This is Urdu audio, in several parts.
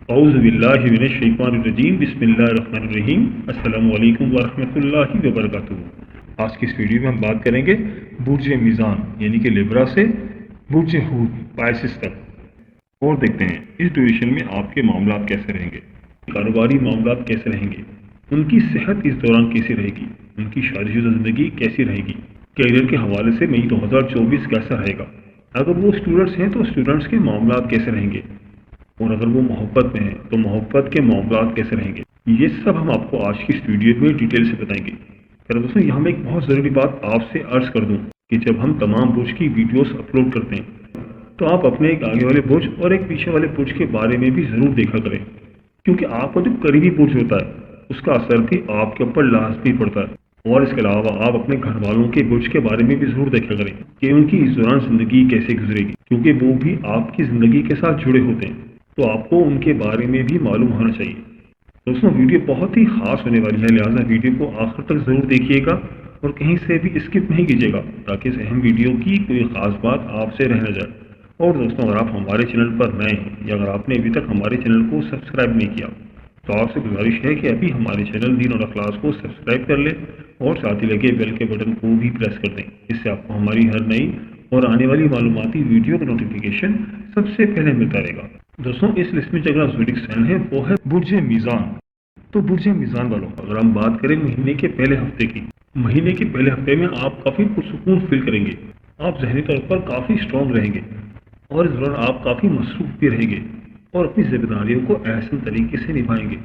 اعوذ باللہ من الشیطان الرجیم بسم اللہ الرحمن الرحیم السلام علیکم ورحمۃ اللہ وبرکاتہ۔ آج کی اس ویڈیو میں ہم بات کریں گے برج میزان یعنی کہ لیبرا سے برج حوت پائسس تک، اور دیکھتے ہیں اس ڈیوریشن میں آپ کے معاملات کیسے رہیں گے، کاروباری معاملات کیسے رہیں گے، ان کی صحت اس دوران کیسی رہے گی، ان کی شادی شدہ زندگی کیسی رہے گی، کیریئر کے حوالے سے مئی 2024 کیسا رہے گا، اگر وہ اسٹوڈنٹس ہیں تو اسٹوڈنٹس کے معاملات کیسے رہیں گے، اور اگر وہ محبت میں ہیں تو محبت کے معاملات کیسے رہیں گے۔ یہ سب ہم آپ کو آج کی اس ویڈیو میں ڈیٹیل سے بتائیں گے۔ پھر دوستوں یہاں میں ایک بہت ضروری بات آپ سے عرض کر دوں کہ جب ہم تمام برج کی ویڈیوز اپلوڈ کرتے ہیں تو آپ اپنے ایک آگے والے برج اور ایک پیچھے والے برج کے بارے میں بھی ضرور دیکھا کریں، کیونکہ آپ کا جو قریبی برج ہوتا ہے اس کا اثر بھی آپ کے اوپر لازمی پڑتا ہے۔ اور اس کے علاوہ آپ اپنے گھر والوں کے برج کے بارے میں بھی ضرور دیکھا کریں کہ ان کی اس دوران زندگی کیسے گزرے گی، کیونکہ وہ بھی آپ کی زندگی کے ساتھ جڑے ہوتے ہیں، تو آپ کو ان کے بارے میں بھی معلوم ہونا چاہیے۔ دوستوں ویڈیو بہت ہی خاص ہونے والی ہے، لہٰذا ویڈیو کو آخر تک ضرور دیکھیے گا اور کہیں سے بھی اسکپ نہیں کیجیے گا تاکہ اس اہم ویڈیو کی کوئی خاص بات آپ سے رہ نہ جائے۔ اور دوستوں اگر آپ ہمارے چینل پر نئے ہیں یا اگر آپ نے ابھی تک ہمارے چینل کو سبسکرائب نہیں کیا تو آپ سے گزارش ہے کہ ابھی ہمارے چینل دین اور اخلاص کو سبسکرائب کر لیں اور ساتھ ہی لگے بیل کے بٹن کو بھی پریس کر دیں، اس سے آپ کو ہماری ہر نئی اور آنے والی معلوماتی ویڈیو کا نوٹیفیکیشن سب سے پہلے ملتا رہے گا۔ دوستوں اس لسٹ میں جو اگلا زوڈک سائن ہے وہ ہے برج میزان۔ تو برج میزان والوں اگر ہم بات کریں مہینے کے پہلے ہفتے کی، مہینے کے پہلے ہفتے میں آپ کافی پرسکون فیل کریں گے، آپ ذہنی طور پر کافی اسٹرانگ رہیں گے اور اس دوران آپ کافی مصروف بھی رہیں گے اور اپنی ذمہ داریوں کو احسن طریقے سے نبھائیں گے،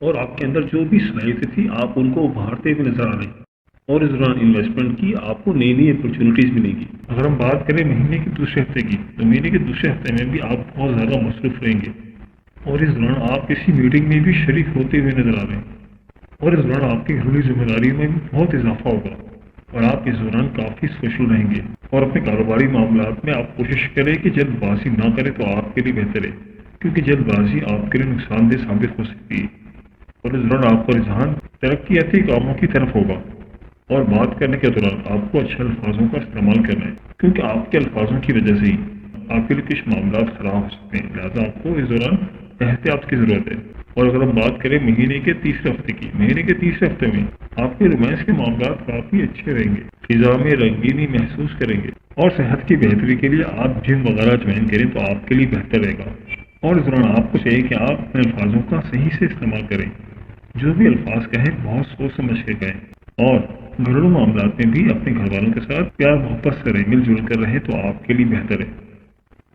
اور آپ کے اندر جو بھی صلاحیتیں تھی آپ ان کو ابھارتے ہوئے نظر آ رہے ہیں، اور اس دوران انویسٹمنٹ کی آپ کو نئی نئی اپرچونیٹیز ملیں گی۔ اگر ہم بات کریں مہینے کے دوسرے ہفتے کی تو مہینے کے دوسرے ہفتے میں بھی آپ بہت زیادہ مصروف رہیں گے، اور اس دوران آپ کسی میٹنگ میں بھی شریک ہوتے ہوئے نظر آ رہے ہیں، اور اس دوران آپ کی گھریلو ذمہ داریوں میں بھی بہت اضافہ ہوگا، اور آپ اس دوران کافی سوشل رہیں گے، اور اپنے کاروباری معاملات میں آپ کوشش کریں کہ جلد بازی نہ کریں تو آپ کے لیے بہتر ہے، کیونکہ جلد بازی آپ کے لیے نقصان دہ ثابت ہو سکتی ہے، اور اس دوران آپ کا رجحان ترقیاتی کاموں کی طرف ہوگا، اور بات کرنے کے دوران آپ کو اچھے الفاظوں کا استعمال کرنا ہے، کیونکہ آپ کے الفاظوں کی وجہ سے ہی آپ کے لیے کچھ معاملات خراب ہو سکتے ہیں، لہٰذا آپ کو اس دوران احتیاط کی ضرورت ہے۔ اور اگر ہم بات کریں مہینے کے تیسرے ہفتے کی، مہینے کے تیسرے ہفتے میں آپ کے رومانس کے معاملات کافی اچھے رہیں گے، فضا میں رنگینی محسوس کریں گے، اور صحت کی بہتری کے لیے آپ جم وغیرہ جوائن کریں تو آپ کے لیے بہتر رہے گا، اور اس دوران آپ کو چاہیے کہ آپ اپنے الفاظوں کا صحیح سے استعمال کریں، جو بھی الفاظ کہیں بہت سوچ سمجھ کے کہیں، اور گھریلو معاملات میں بھی اپنے گھر والوں کے ساتھ پیار محبت سے رہیں، مل جل کر رہیں تو آپ کے لیے بہتر ہے،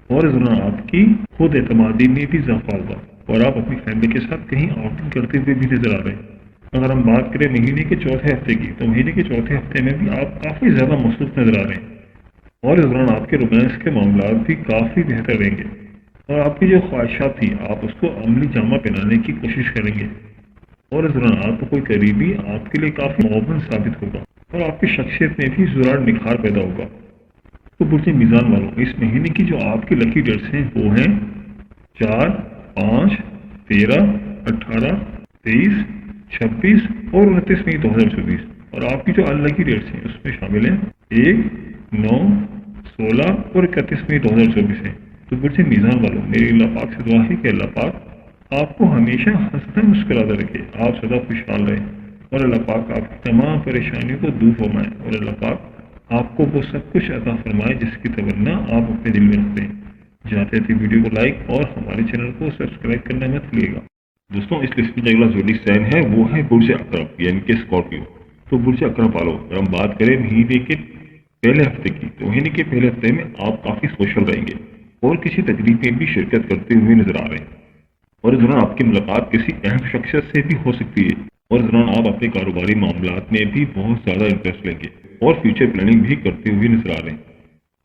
اور اس دوران آپ کی خود اعتمادی میں بھی اضافہ ہوگا، اور آپ اپنی فیملی کے ساتھ کہیں آؤٹنگ کرتے ہوئے بھی نظر آ رہے ہیں۔ اگر ہم بات کریں مہینے کے چوتھے ہفتے کی تو مہینے کے چوتھے ہفتے میں بھی آپ کافی زیادہ مصروف نظر آ رہے ہیں، اور اس دوران آپ کے رومانس کے معاملات بھی کافی بہتر رہیں گے، اور آپ کی جو خواہشات تھی آپ اس کو عملی جامہ پہنانے کی کوشش کریں گے، اور اس دوران آپ کو کوئی قریبی آپ کے لیے کافی معاون ثابت ہوگا، اور آپ کی شخصیت میں بھی زورار نکھار پیدا ہوگا۔ تو برج میزان والوں اس مہینے کی جو آپ کی لکی ڈیٹس ہیں وہ ہیں 4، 5، 13، 18، 23، 26 اور 29 مئی 2024، اور آپ کی جو انلکی ڈیٹس ہیں اس میں شامل ہیں 1، 9، 16 اور 31 مئی 2024 ہیں۔ تو برج میزان والوں میری اللہ پاک سے دعا ہے کہ اللہ پاک آپ کو ہمیشہ ہنستا مسکراتا رکھے، آپ سدا خوشحال رہیں، اور اللہ پاک آپ کی تمام پریشانیوں کو دور فرمائے، اور اللہ پاک آپ کو وہ سب کچھ عطا فرمائے جس کی تمنا آپ اپنے دل میں رکھتے ہیں۔ جاتے تھے ویڈیو کو لائک اور ہمارے چینل کو سبسکرائب کرنا مت بھولیے گا۔ دوستوں اس لسٹ میں جو اگلا زوڈک سائن ہے وہ ہے برج عقرب یعنی کہ اسکارپیو۔ تو برج عقرب والوں اگر ہم بات کریں مہینے کے پہلے ہفتے کی تو مہینے کے پہلے ہفتے میں آپ کافی سوشل رہیں گے اور کسی تقریب میں بھی شرکت کرتے ہوئے نظر آ رہے ہیں، اور اس دوران آپ کی ملاقات کسی اہم شخصیت سے بھی ہو سکتی ہے، اور اس دوران آپ اپنے کاروباری معاملات میں بھی بہت زیادہ انٹرسٹ لیں گے اور فیوچر پلاننگ بھی کرتے ہوئے نظر آ رہے ہیں۔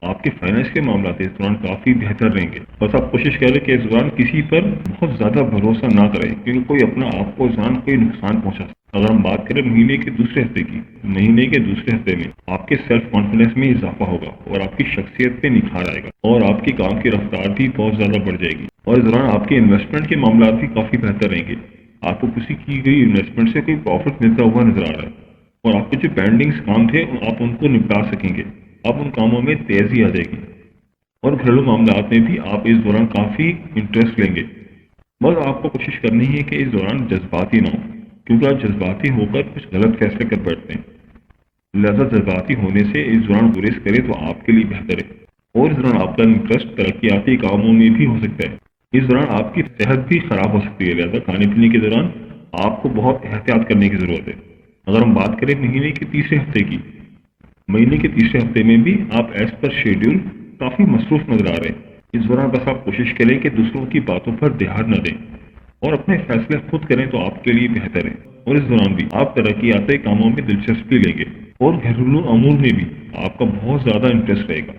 آپ کے فائنانس کے معاملات اس دوران کافی بہتر رہیں گے، بس آپ کوشش کریں کہ اس دوران کسی پر بہت زیادہ بھروسہ نہ کریں، کیونکہ کوئی اپنا آپ کو اس دوران کوئی نقصان پہنچا سکتا ہے۔ اگر ہم بات کریں مہینے کے دوسرے ہفتے کی، مہینے کے دوسرے ہفتے میں آپ کے سیلف کانفیڈنس میں اضافہ ہوگا اور آپ کی شخصیت پہ نکھار آئے گا، اور آپ کی کام کی رفتار بھی بہت زیادہ بڑھ جائے گی، اور اس دوران آپ کے انویسٹمنٹ کے معاملات بھی کافی بہتر رہیں گے۔ آپ کو کسی کی گئی انویسٹمنٹ سے کوئی پروفٹ ملتا ہوا نظر آ رہا ہے، اور آپ کے جو پینڈنگز کام تھے آپ ان کو نپٹا سکیں گے، اب ان کاموں میں تیزی آ جائے گی، اور گھریلو معاملات میں بھی آپ اس دوران کافی انٹرسٹ لیں گے۔ بس آپ کو کوشش کرنی ہے کہ اس دوران جذباتی نہ ہو، کیونکہ آپ جذباتی ہو کر کچھ غلط فیصلے کر بیٹھتے ہیں۔ لہذا جذباتی ہونے سے اس دوران گریز کرے تو آپ کے لیے بہتر ہے، اور اس دوران آپ کا انٹرسٹ ترقیاتی کاموں میں بھی ہو سکتا ہے۔ اس دوران آپ کی صحت بھی خراب ہو سکتی ہے، لہذا کھانے پینے کے دوران آپ کو بہت احتیاط کرنے کی ضرورت ہے۔ اگر ہم بات کریں مہینے کے تیسرے ہفتے کی، مہینے کے تیسرے ہفتے میں بھی آپ ایز پر شیڈیول کافی مصروف نظر آ رہے ہیں۔ اس دوران بس آپ کوشش کریں کہ دوسروں کی باتوں پر دھیان نہ دیں اور اپنے فیصلے خود کریں تو آپ کے لیے بہتر ہے۔ اور اس دوران بھی آپ ترقیاتی کاموں میں دلچسپی لیں گے اور گھریلو امور میں بھی آپ کا بہت زیادہ انٹرسٹ رہے گا۔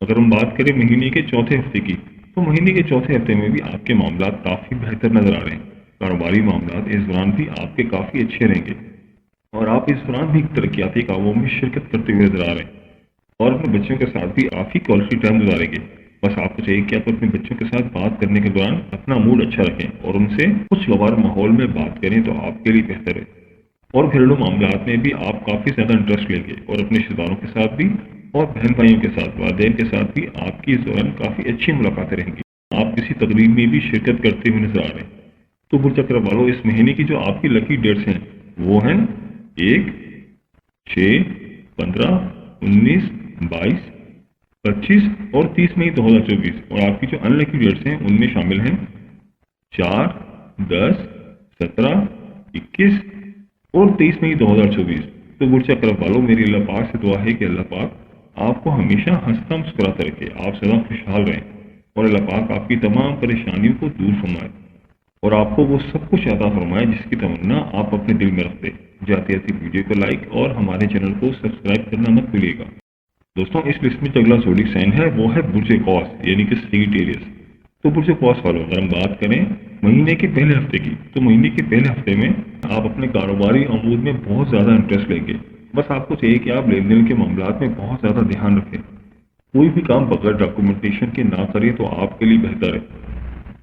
اگر ہم بات کریں مہینے کے چوتھے ہفتے کی، تو مہینے کے چوتھے ہفتے میں بھی آپ کے معاملات کافی بہتر نظر آ رہے ہیں۔ کاروباری معاملات اس دوران بھی آپ کے کافی اچھے رہیں گے اور آپ اس دوران بھی ترقیاتی کاموں میں شرکت کرتے ہوئے نظر آ رہے ہیں، اور اپنے بچوں کے ساتھ بھی کافی کوالٹی ٹائم گزاریں گے۔ بس آپ کو چاہیے کہ آپ اپنے بچوں کے ساتھ بات کرنے کے دوران اپنا موڈ اچھا رکھیں اور ان سے خوشگوار ماحول میں بات کریں تو آپ کے لیے بہتر ہے۔ اور گھریلو معاملات میں بھی آپ کافی زیادہ انٹرسٹ لیں گے اور اپنے رشتے داروں کے ساتھ بھی اور بہن بھائیوں کے ساتھ، والدین کے ساتھ بھی آپ کی اس دوران کافی اچھی ملاقاتیں رہیں گی۔ آپ کسی تقریب میں بھی شرکت کرتے ہوئے نظر آ رہے ہیں۔ تو برج چکر والوں، اس مہینے کی جو آپ کی لکی ڈیٹس ہیں وہ ہیں 1، 6، 15، 19، 22، 25 اور 30 مئی 2024، اور آپ کی جو ان لکی ڈیٹس ہیں ان میں شامل ہیں 4، 10، 17، 21 اور 23 مئی 2024۔ تو برج چکر والوں، میری اللہ پاک سے دعا ہے کہ اللہ پاک آپ کو ہمیشہ ہنستا مسکراتا رکھے، آپ سدا خوشحال رہیں اور اللہ پاک آپ کی تمام پریشانیوں کو دور فرمائے اور آپ کو وہ سب کچھ عطا فرمائے جس کی تمنا آپ اپنے دل میں رکھتے۔ جاتے جاتے ویڈیو کو لائک اور ہمارے چینل کو سبسکرائب کرنا مت بھولیے گا۔ دوستوں، اس لسٹ میں جو اگلا زوڈک سائن ہے وہ ہے برج قوس، یعنی کہ سیجیٹیریس۔ تو برج قوس والوں، اگر ہم بات کریں مہینے کے پہلے ہفتے کی، تو مہینے کے پہلے ہفتے میں آپ اپنے کاروباری امور میں بہت زیادہ انٹرسٹ لیں گے۔ بس آپ کو چاہیے کہ آپ لین دین کے معاملات میں بہت زیادہ دھیان رکھیں۔ کوئی بھی کام بغیر ڈاکومنٹیشن کے نہ کریں تو آپ کے لیے بہتر ہے۔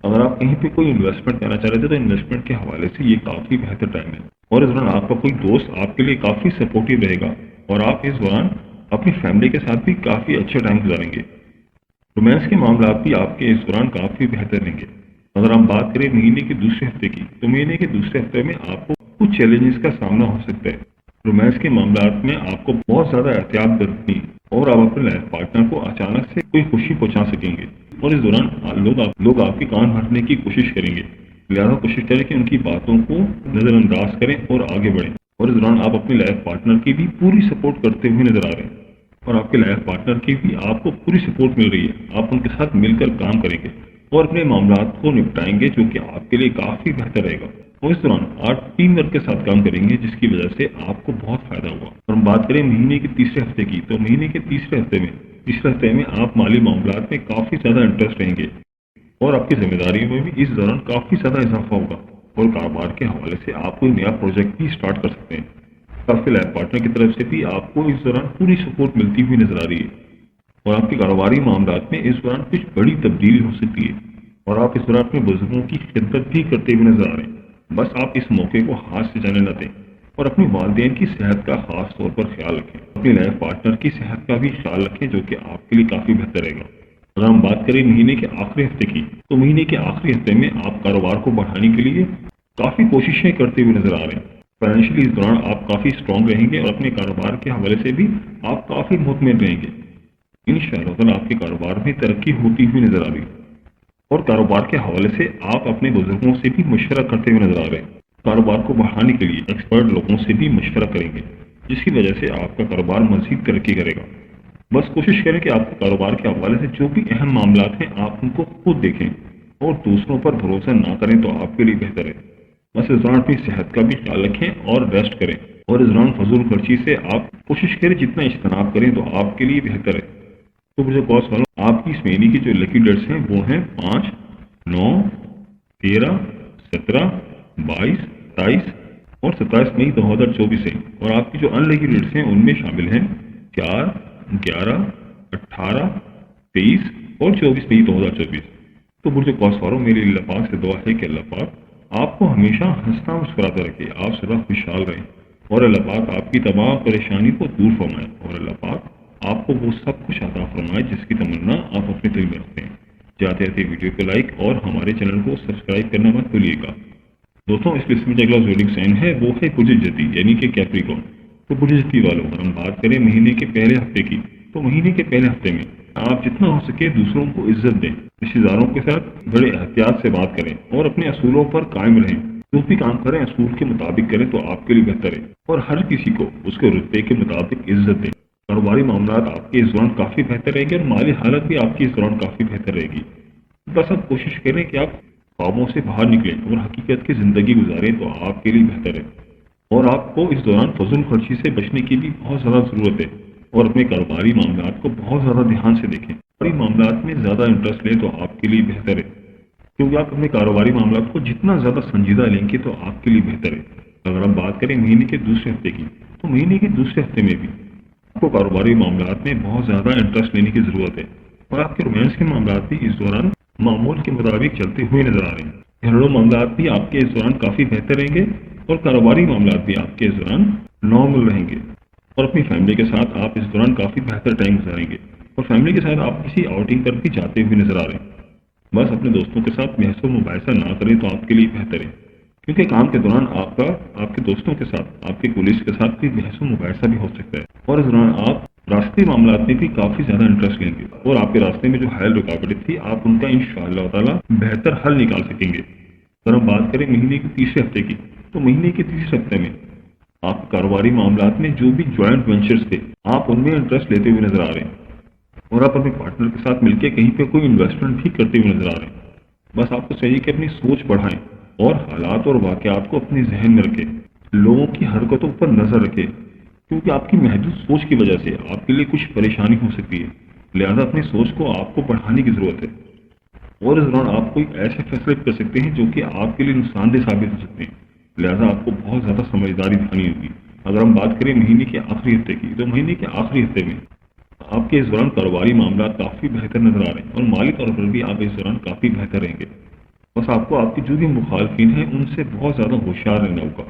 اگر آپ کہیں پہ کوئی انویسٹمنٹ کرنا چاہ رہے تھے تو انویسٹمنٹ کے حوالے سے یہ کافی بہتر ٹائم ہے، اور اس دوران آپ کا کوئی دوست آپ کے لیے کافی سپورٹیو رہے گا اور آپ اس دوران اپنی فیملی کے ساتھ بھی کافی اچھا ٹائم گزاریں گے۔ رومانس کے معاملات بھی آپ کے اس دوران کافی بہتر رہیں گے۔ اگر ہم بات کریں مہینے کے دوسرے ہفتے کی، تو مہینے کے دوسرے ہفتے میں آپ کو کچھ چیلنجز کا سامنا ہو سکتا ہے۔ رومانس کے معاملات میں آپ کو بہت زیادہ احتیاط برتنی اور آپ اپنے لائف پارٹنر کو اچانک سے کوئی خوشی پہنچا سکیں گے، اور اس دوران لوگ آپ کے کان بھرنے کی کوشش کریں گے، لہذا کوشش کریں کہ ان کی باتوں کو نظر انداز کریں اور آگے بڑھیں۔ اور اس دوران آپ اپنے لائف پارٹنر کی بھی پوری سپورٹ کرتے ہوئے نظر آ رہے ہیں، اور آپ کے لائف پارٹنر کی بھی آپ کو پوری سپورٹ مل رہی ہے۔ آپ ان کے ساتھ مل کر کام کریں گے اور اپنے معاملات کو نپٹائیں گے، جو کہ آپ کے لیے کافی بہتر رہے گا۔ اور اس دوران آپ ٹیم ورک کے ساتھ کام کریں گے، جس کی وجہ سے آپ کو بہت فائدہ ہوگا۔ اور ہم بات کریں مہینے کے تیسرے ہفتے کی، تو مہینے کے تیسرے ہفتے میں آپ مالی معاملات میں کافی زیادہ انٹرسٹ رہیں گے اور آپ کی ذمہ داریوں میں بھی اس دوران کافی زیادہ اضافہ ہوگا، اور کاروبار کے حوالے سے آپ کوئی نیا پروجیکٹ بھی اسٹارٹ کر سکتے ہیں۔ آپ کے لائف پارٹنر کی طرف سے بھی آپ کو اس دوران پوری سپورٹ ملتی ہوئی نظر آ رہی ہے، اور آپ کے کاروباری معاملات میں اس دوران کچھ بڑی تبدیلی ہو سکتی ہے، اور آپ اس دوران اپنے بزرگوں کی خدمت بھی کرتے ہوئے نظر آ رہے ہیں۔ بس آپ اس موقع کو ہاتھ سے جانے نہ دیں اور اپنے والدین کی صحت کا خاص طور پر خیال رکھیں۔ اپنی لائف پارٹنر کی صحت کا بھی خیال رکھیں، جو کہ آپ کے لیے کافی بہتر رہے گا۔ اگر ہم بات کریں مہینے کے آخری ہفتے کی، تو مہینے کے آخری ہفتے میں آپ کاروبار کو بڑھانے کے لیے کافی کوششیں کرتے ہوئے نظر آ رہے ہیں۔ فائنینشلی اس دوران آپ کافی اسٹرانگ رہیں گے اور اپنے کاروبار کے حوالے سے بھی آپ کافی مطمئن رہیں گے۔ انشاءاللہ تعالیٰ آپ کے کاروبار میں ترقی ہوتی ہوئی نظر آ رہی ہے، اور کاروبار کے حوالے سے آپ اپنے بزرگوں سے بھی مشورہ کرتے ہوئے نظر آ رہے ہیں۔ کاروبار کو بڑھانے کے لیے ایکسپرٹ لوگوں سے بھی مشورہ کریں گے، جس کی وجہ سے آپ کا کاروبار مزید ترقی کرے گا۔ بس کوشش کریں کہ آپ کے کاروبار کے حوالے سے جو بھی اہم معاملات ہیں آپ ان کو خود دیکھیں اور دوسروں پر بھروسہ نہ کریں تو آپ کے لیے بہتر ہے۔ بس اس دوران اپنی صحت کا بھی خیال رکھیں اور ریسٹ کریں، اور اس دوران فضول خرچی سے آپ کوشش کریں جتنا اجتناب کریں تو آپ کے لیے بہتر ہے۔ تو مجھے قوس والوں، آپ کی اس مہینے کی جو لکی ڈیٹس ہیں وہ ہیں 5، 9، 13، 17، 22، 27 اور 27 مئی 2024 ہیں، اور آپ کی جو ان لکی ڈیٹس ہیں ان میں شامل ہیں 4، 11، 18، 23 اور 24 مئی 2024۔ تو برج قوس والوں، میری اللہ پاک سے دعا ہے کہ اللہ پاک آپ کو ہمیشہ ہنستا مسکراتا رکھے، آپ سدا خوشحال رہیں، اور اللہ پاک آپ کی تمام پریشانی کو دور فرمائے، اور اللہ پاک آپ کو وہ سب کچھ عطا فرمائے جس کی تمنا آپ اپنے دل میں رکھتے ہیں۔ جاتے رہتے ویڈیو کو لائک اور ہمارے چینل کو سبسکرائب کرنا مت بھولیے گا۔ دوستوں اس لسٹ میں جو اگلا زوڈک سائن ہے وہ ہے برج جتی یعنی کہ کیپریکارن۔ تو برج جتی والوں اگر ہم بات کریں مہینے کے پہلے ہفتے کی، تو مہینے کے پہلے ہفتے میں آپ جتنا ہو سکے دوسروں کو عزت دیں، رشتے داروں کے ساتھ بڑے احتیاط سے بات کریں اور اپنے اصولوں پر قائم رہیں۔ جو بھی کام کریں اصول کے مطابق کریں تو آپ کے لیے بہتر ہے، اور ہر کسی کو اس کے رتبے کے مطابق عزت دیں۔ کاروباری معاملات آپ کے اس دوران کافی بہتر رہیں گے اور مالی حالت بھی آپ کی اس دوران کافی بہتر رہے گی۔ بس آپ کوشش کریں کہ آپ خوابوں سے باہر نکلیں اور حقیقت کی زندگی گزاریں تو آپ کے لیے بہتر ہے، اور آپ کو اس دوران فضول خرچی سے بچنے کی بھی بہت زیادہ ضرورت ہے، اور اپنے کاروباری معاملات کو بہت زیادہ دھیان سے دیکھیں۔ کاروباری معاملات میں زیادہ انٹرسٹ لیں تو آپ کے لیے بہتر ہے، کیونکہ آپ اپنے کاروباری معاملات کو جتنا زیادہ سنجیدہ لیں گے تو آپ کے لیے بہتر ہے۔ اگر ہم بات کریں مہینے کے دوسرے ہفتے کی، تو مہینے کے دوسرے ہفتے میں بھی آپ کو کاروباری معاملات میں بہت زیادہ انٹرسٹ لینے کی ضرورت ہے، اور آپ کے رومانس کے معاملات بھی اس دوران معمول کے مطابق چلتے ہوئے نظر آ رہے ہیں۔ گھریلو معاملات بھی آپ کے اس دوران کافی بہتر رہیں گے، اور کاروباری معاملات بھی آپ کے اس دوران نارمل رہیں گے، اور اپنی فیملی کے ساتھ آپ اس دوران کافی بہتر ٹائم گزاریں گے، اور فیملی کے ساتھ آپ کسی آؤٹنگ پر بھی جاتے ہوئے نظر آ رہے ہیں۔ بس اپنے دوستوں کے ساتھ بحث و مباحثہ نہ کریں تو آپ کے لیے بہتر ہے، کیونکہ کام کے دوران آپ کے دوستوں کے ساتھ آپ کے کولیگز کے ساتھ بھی بحث و مباحثہ بھی ہو سکتا ہے، اور اس دوران آپ راستے معاملات میں بھی کافی زیادہ انٹرسٹ لیں گے، اور آپ کے راستے میں جو حائل رکاوٹیں تھی آپ ان کا انشاءاللہ تعالی بہتر حل نکال سکیں گے۔ اگر ہم بات کریں مہینے کے تیسرے ہفتے کی، تو مہینے کے تیسرے ہفتے میں آپ کاروباری معاملات میں جو بھی جوائنٹ وینچرز تھے آپ ان میں انٹرسٹ لیتے ہوئے نظر آ رہے ہیں، اور آپ اپنے پارٹنر کے ساتھ مل کے کہیں پہ کوئی انویسٹمنٹ بھی کرتے ہوئے نظر آ رہے ہیں۔ بس آپ کو چاہیے کہ اپنی سوچ بڑھائیں اور حالات اور واقعات کو اپنے ذہن میں رکھیں، لوگوں کی حرکتوں پر نظر رکھیں، کیونکہ آپ کی محدود سوچ کی وجہ سے آپ کے لیے کچھ پریشانی ہو سکتی ہے، لہذا اپنی سوچ کو آپ کو بڑھانے کی ضرورت ہے، اور اس دوران آپ کوئی ایسے فیصلے کر سکتے ہیں جو کہ آپ کے لیے نقصان دہ ثابت ہو سکتے ہیں، لہذا آپ کو بہت زیادہ سمجھداری دکھانی ہوگی۔ اگر ہم بات کریں مہینے کے آخری ہفتے کی، تو مہینے کے آخری ہفتے میں آپ کے اس دوران کاروباری معاملات کافی بہتر نظر آ رہے ہیں، اور مالی طور پر بھی آپ اس دوران کافی بہتر رہیں گے۔ بس آپ کو آپ کے جو بھی مخالفین ہیں ان سے بہت زیادہ ہوشیار رہنا ہوگا۔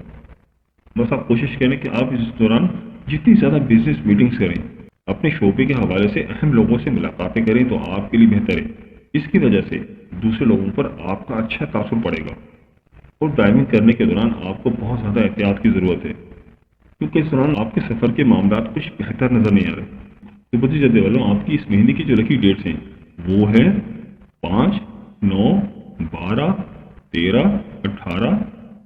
بس آپ کوشش کریں کہ آپ اس دوران جتنی زیادہ بزنس میٹنگز کریں، اپنے شعبے کے حوالے سے اہم لوگوں سے ملاقاتیں کریں تو آپ کے لیے بہتر ہے۔ اس کی وجہ سے دوسرے لوگوں پر آپ کا اچھا تاثر پڑے گا، اور ڈرائیونگ کرنے کے دوران آپ کو بہت زیادہ احتیاط کی ضرورت ہے، کیونکہ اس دوران آپ کے سفر کے معاملات کچھ بہتر نظر نہیں آ رہے۔ تو برج جدے والوں آپ کی اس مہینے کی جو لکی ڈیٹس ہیں وہ ہے 5، 9، 12، 13، 18،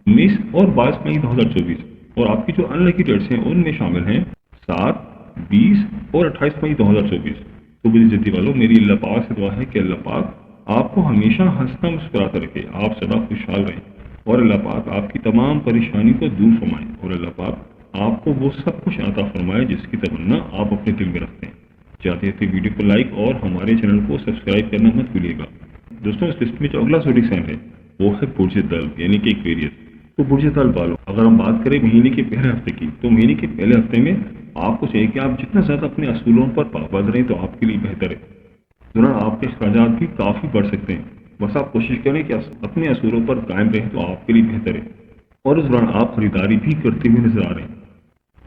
19 اور 22 مئی 2024، اور آپ کی جو ان لکی ڈیٹس ہیں ان میں شامل ہیں 7، 20 اور 28 مئی 2024۔ تو برج جدی والوں میری اللہ پاک سے دعا ہے کہ اللہ پاک آپ کو ہمیشہ ہنستا مسکراتا رکھے، آپ سدا خوشحال رہیں، اور اللہ پاک آپ کی تمام پریشانی کو دور فرمائے، اور اللہ پاک آپ کو وہ سب کچھ عطا فرمائے جس کی تمنا آپ اپنے دل میں رکھتے ہیں۔ چاہتے تھے ویڈیو کو لائک اور ہمارے چینل کو سبسکرائب کرنا مت بھولیے گا۔ دوستوں اس لسٹ میں جو اگلا زوڈک سائن ہے وہ ہے برج دلو یعنی کہ ایکویریس۔ تو برج دلو والوں اگر ہم بات کریں مہینے کے پہلے ہفتے کی، تو مہینے کے پہلے ہفتے میں آپ کو چاہیے کہ آپ جتنا زیادہ اپنے اصولوں پر پابند رہیں تو آپ کے لیے بہتر ہے۔ دوران آپ کے اخراجات بھی کافی بڑھ سکتے ہیں، بس آپ کوشش کریں کہ اپنے اصولوں پر قائم رہیں تو آپ کے لیے بہتر ہے، اور اس دوران آپ خریداری بھی کرتے ہوئے نظر آ رہے ہیں۔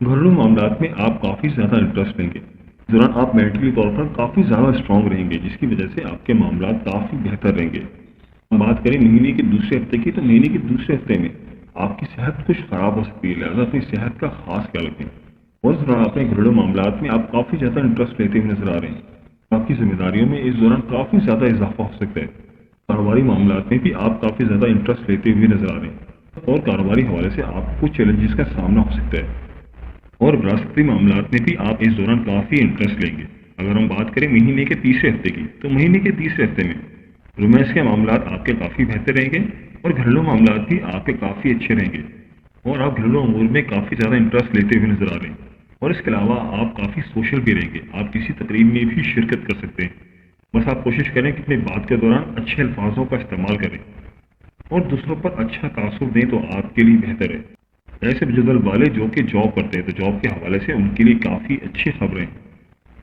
گھریلو معاملات میں آپ کافی زیادہ انٹرسٹ لیں گے، اس دوران آپ مینٹلی طور پر کافی زیادہ اسٹرانگ رہیں گے، جس کی وجہ سے آپ کے معاملات کافی بہتر رہیں گے۔ ہم بات کریں مہینے کے دوسرے ہفتے کی، تو مہینے کے دوسرے ہفتے میں آپ کی صحت کچھ خراب ہو سکتی ہے، لہٰذا اپنی صحت کا خاص خیال رکھیں، اور اس دوران اپنے گھریلو معاملات میں آپ کافی زیادہ انٹرسٹ لیتے ہوئے نظر آ رہے ہیں۔ آپ کی ذمہ داریوں میں اس دوران کافی زیادہ اضافہ ہو سکتا ہے، کاروباری معاملات میں بھی آپ کافی زیادہ انٹرسٹ لیتے ہوئے نظر آ رہے ہیں، اور کاروباری حوالے سے آپ کو کچھ چیلنجز کا سامنا ہو سکتا ہے، اور وراثتی معاملات میں بھی آپ اس دوران کافی انٹرسٹ لیں گے۔ اگر ہم بات کریں مہینے کے تیسرے ہفتے کی، تو مہینے کے تیسرے ہفتے میں رومانس کے معاملات آپ کے کافی بہتر رہیں گے، اور گھریلو معاملات بھی آپ کے کافی اچھے رہیں گے، اور آپ گھریلو امور میں کافی زیادہ انٹرسٹ لیتے ہوئے نظر آ رہے ہیں، اور اس کے علاوہ آپ کافی سوشل بھی رہیں گے، آپ کسی تقریب میں بھی شرکت کر سکتے ہیں۔ بس آپ کوشش کریں کہ اپنی بات کے دوران اچھے الفاظوں کا استعمال کریں، اور دوسروں پر اچھا تاثر دیں تو آپ کے لیے بہتر ہے۔ ایسے بجدل والے جو کہ جاب کرتے ہیں تو جاب کے حوالے سے ان کے لیے کافی اچھی خبریں،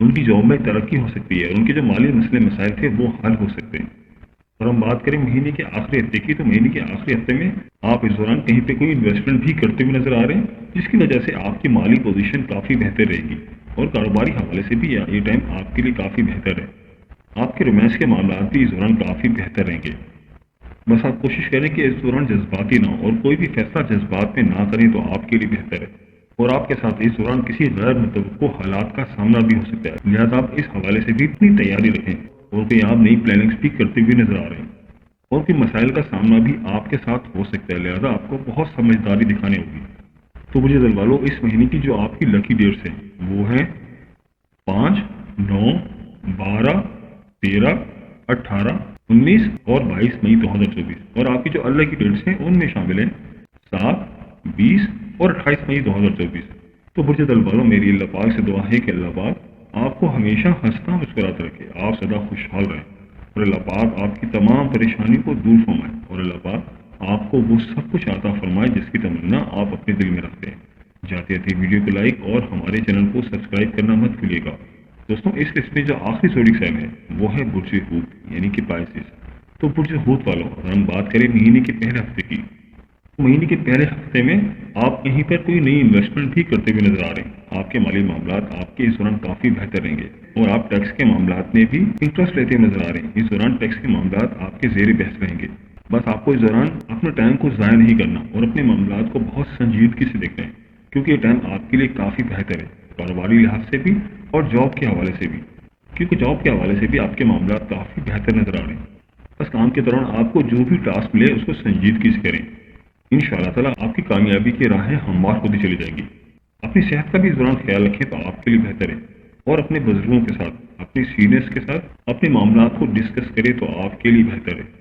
ان کی جاب میں ترقی ہو سکتی ہے، ان کے جو مالی مسئلے مسائل تھے وہ حل ہو سکتے ہیں۔ اور ہم بات کریں مہینے کے آخری ہفتے کی، تو مہینے کے آخری ہفتے میں آپ اس دوران کہیں پہ کوئی انویسٹمنٹ بھی کرتے ہوئے نظر آ رہے ہیں، جس کی وجہ سے آپ کی مالی پوزیشن کافی بہتر رہے گی، اور کاروباری حوالے سے بھی یہ ٹائم آپ کے لیے کافی بہتر ہے۔ آپ کے رومانس کے معاملات بھی اس دوران کافی بہتر رہیں گے۔ بس آپ کوشش کریں کہ اس دوران جذباتی نہ ہوں اور کوئی بھی فیصلہ جذبات میں نہ کریں تو آپ کے لیے بہتر ہے۔ اور آپ کے ساتھ اس دوران کسی غیر متوقع حالات کا سامنا بھی ہو سکتا ہے، لہٰذا آپ اس حوالے سے بھی اپنی تیاری رکھیں۔ اور کوئی آپ نئی پلاننگز بھی کرتے ہوئے نظر آ رہے ہیں اور کوئی مسائل کا سامنا بھی آپ کے ساتھ ہو سکتا ہے، لہٰذا آپ کو بہت سمجھداری دکھانی ہوگی۔ تو برج دل والوں، اس مہینے کی جو آپ کی لکی ڈیٹس ہیں وہ ہیں 5، 9، 12، 13، 18، 19 اور 22 مئی 2024۔ اور آپ کی جو اللہ کی ڈیٹس ہیں ان میں شامل ہیں 7، 20 اور 28 مئی 2024۔ تو برج دل والوں، میری اللہ پاک سے دعا ہے کہ اللہ پاک آپ کو ہمیشہ ہنستا مسکراتا رکھے، آپ سدا خوشحال رہیں اور اللہ پاک آپ کی تمام پریشانیوں کو دور فرمائے اور اللہ پاک آپ کو وہ سب کچھ عطا فرمائے جس کی تمنا آپ اپنے دل میں رکھتے ہیں۔ جاتے جاتے ویڈیو کو لائک اور ہمارے چینل کو سبسکرائب کرنا مت بھولیے گا۔ دوستوں، اس لسٹ میں جو آخری زوڈک سائن ہے وہ ہے برج ہوت یعنی کہ پائسس۔ تو برج ہوت والوں، اگر ہم بات کریں مہینے کے پہلے ہفتے کی، مہینے کے پہلے ہفتے میں آپ کہیں پر کوئی نئی انویسٹمنٹ بھی کرتے ہوئے نظر آ رہے ہیں۔ آپ کے مالی معاملات آپ کے اس دوران کافی بہتر رہیں گے اور آپ ٹیکس کے معاملات میں بھی انٹرسٹ لیتے ہوئے نظر آ رہے ہیں۔ اس دوران ٹیکس کے معاملات آپ کے زیر بحث رہیں گے۔ بس آپ کو اس دوران اپنے ٹائم کو ضائع نہیں کرنا اور اپنے معاملات کو بہت سنجیدگی سے دیکھنا ہے، کیونکہ یہ ٹائم آپ کے لیے کافی بہتر ہے، کاروباری لحاظ سے بھی اور جاب کے حوالے سے بھی، کیونکہ جاب کے حوالے سے بھی آپ کے معاملات کافی بہتر نظر آ رہے ہیں۔ بس کام کے دوران آپ کو جو بھی ٹاسک ملے اس کو سنجیدگی سے کریں، انشاءاللہ تعالیٰ آپ کی کامیابی کی راہیں ہموار ہوتی چلی جائیں گی۔ اپنی صحت کا بھی اس دوران خیال رکھیں تو آپ کے لیے بہتر ہے اور اپنے بزرگوں کے ساتھ، اپنے سینئرز کے ساتھ اپنے معاملات کو ڈسکس کریں تو آپ کے لیے بہتر ہے۔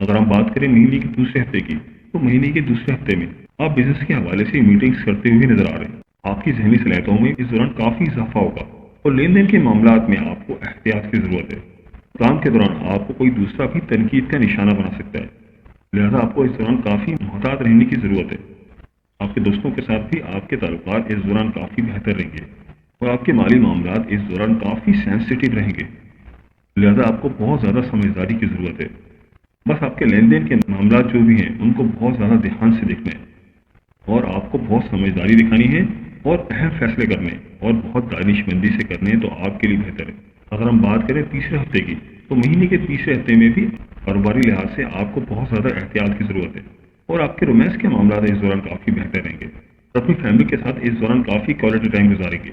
اگر ہم بات کریں مہینے کے دوسرے ہفتے کی، تو مہینے کے دوسرے ہفتے میں آپ بزنس کے حوالے سے میٹنگز کرتے ہوئے نظر آ رہے ہیں۔ آپ کی ذہنی صلاحیتوں میں اس دوران کافی اضافہ ہوگا اور لین دین کے معاملات میں آپ کو احتیاط کی ضرورت ہے۔ کام کے دوران آپ کو کوئی دوسرا بھی تنقید کا نشانہ بنا سکتا ہے، لہذا آپ کو اس دوران کافی محتاط رہنے کی ضرورت ہے۔ آپ کے دوستوں کے ساتھ بھی آپ کے تعلقات اس دوران کافی بہتر رہیں گے اور آپ کے مالی معاملات اس دوران کافی سینسٹیو رہیں گے، لہذا آپ کو بہت زیادہ سمجھداری کی ضرورت ہے۔ بس آپ کے لین دین کے معاملات جو بھی ہیں ان کو بہت زیادہ دھیان سے دیکھنا ہے اور آپ کو بہت سمجھداری دکھانی ہے اور اہم فیصلے کرنے اور بہت دانش مندی سے کرنے ہیں تو آپ کے لیے بہتر ہے۔ اگر ہم بات کریں تیسرے ہفتے کی، تو مہینے کے تیسرے ہفتے میں بھی کاروباری لحاظ سے آپ کو بہت زیادہ احتیاط کی ضرورت ہے اور آپ کے رومانس کے معاملات اس دوران کافی بہتر رہیں گے۔ اپنی فیملی کے ساتھ اس دوران کافی کوالٹی ٹائم گزاریں گے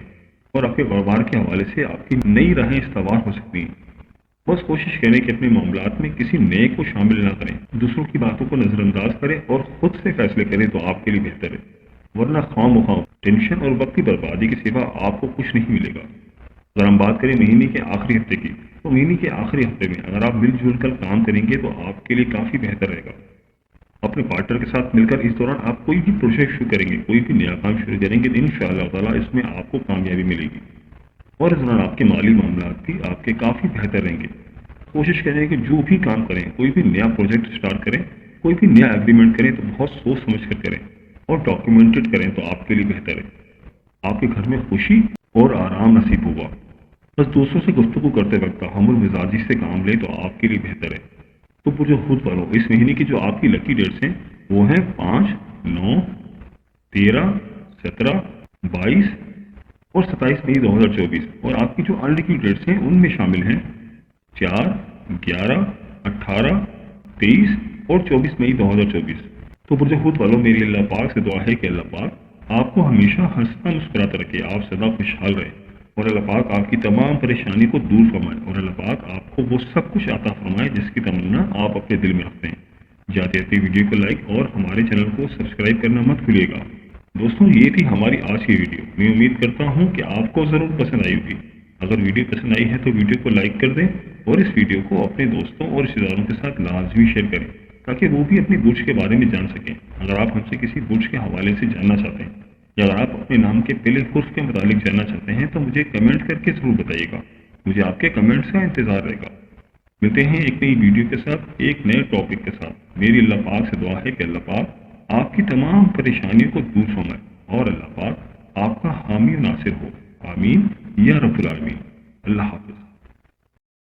اور آپ کے کاروبار کے حوالے سے آپ کی نئی راہیں استوار ہو سکتی ہیں۔ بس کوشش کریں کہ اپنے معاملات میں کسی نئے کو شامل نہ کریں، دوسروں کی باتوں کو نظر انداز کریں اور خود سے فیصلے کریں تو آپ کے لیے بہتر ہے، ورنہ خواہ مخواہ ٹینشن اور وقت کی بربادی کے سوا آپ کو کچھ نہیں ملے گا۔ اگر ہم بات کریں مہینے کے آخری ہفتے کی، تو مہینے کے آخری ہفتے میں اگر آپ مل جل کر کام کریں گے تو آپ کے لیے کافی بہتر رہے گا۔ اپنے پارٹنر کے ساتھ مل کر اس دوران آپ کوئی بھی پروجیکٹ شروع کریں گے، کوئی بھی نیا کام شروع کریں گے تو انشاءاللہ تعالیٰ اس میں آپ کو کامیابی ملے گی اور اس دوران آپ کے مالی معاملات بھی آپ کے کافی بہتر رہیں گے۔ کوشش کریں کہ جو بھی کام کریں، کوئی بھی نیا پروجیکٹ اسٹارٹ کریں، کوئی بھی نیا ایگریمنٹ کریں تو بہت سوچ سمجھ کر کریں اور ڈاکیومنٹڈ کریں تو آپ کے لیے بہتر ہے۔ آپ کے گھر میں خوشی اور آرام نصیب ہوگا۔ بس دوستوں سے گفتگو کرتے وقت تحمل مزاجی سے کام لیں تو آپ کے لیے بہتر ہے۔ تو برج ہوت والوں، اس مہینے کی جو آپ کی لکی ڈیٹس ہیں وہ ہیں 5، 9، 13، 17، 22 اور 27 مئی 2024 اور آپ کی جو انلکی ڈیٹس ہیں ان میں شامل ہیں 4، 11، 18، 23 اور 24 مئی 2024۔ تو برج ہوت والوں، میری اللہ پاک سے دعا ہے کہ اللہ پاک آپ کو ہمیشہ ہنستا مسکراتا رکھے، آپ سدا خوشحال رہے اور اللہ پاک آپ کی تمام پریشانی کو دور فرمائے اور اللہ پاک آپ کو وہ سب کچھ عطا فرمائے جس کی تمنا آپ اپنے دل میں رکھتے ہیں۔ جاتے جاتے ویڈیو کو لائک اور ہمارے چینل کو سبسکرائب کرنا مت بھولیے گا۔ دوستوں، یہ تھی ہماری آج کی ویڈیو۔ میں امید کرتا ہوں کہ آپ کو ضرور پسند آئی ہوگی۔ اگر ویڈیو پسند آئی ہے تو ویڈیو کو لائک کر دیں اور اس ویڈیو کو اپنے دوستوں اور رشتہ داروں کے ساتھ لازمی شیئر کریں تاکہ وہ بھی اپنی برج کے بارے میں جان سکیں۔ اگر آپ ہم سے کسی برج کے حوالے سے جاننا چاہتے ہیں یا اگر آپ اپنے نام کے پہلے حرف کے متعلق جاننا چاہتے ہیں تو مجھے کمنٹ کر کے ضرور بتائیے گا، مجھے آپ کے کمنٹس کا انتظار رہے گا۔ ملتے ہیں ایک نئی ویڈیو کے ساتھ، ایک نئے ٹاپک کے ساتھ۔ میری اللہ پاک سے دعا ہے کہ اللہ پاک آپ کی تمام پریشانیوں کو دور فرمائے اور اللہ پاک آپ کا حامی و ناصر ہو، آمین یا رب العالمین۔ اللہ حافظ۔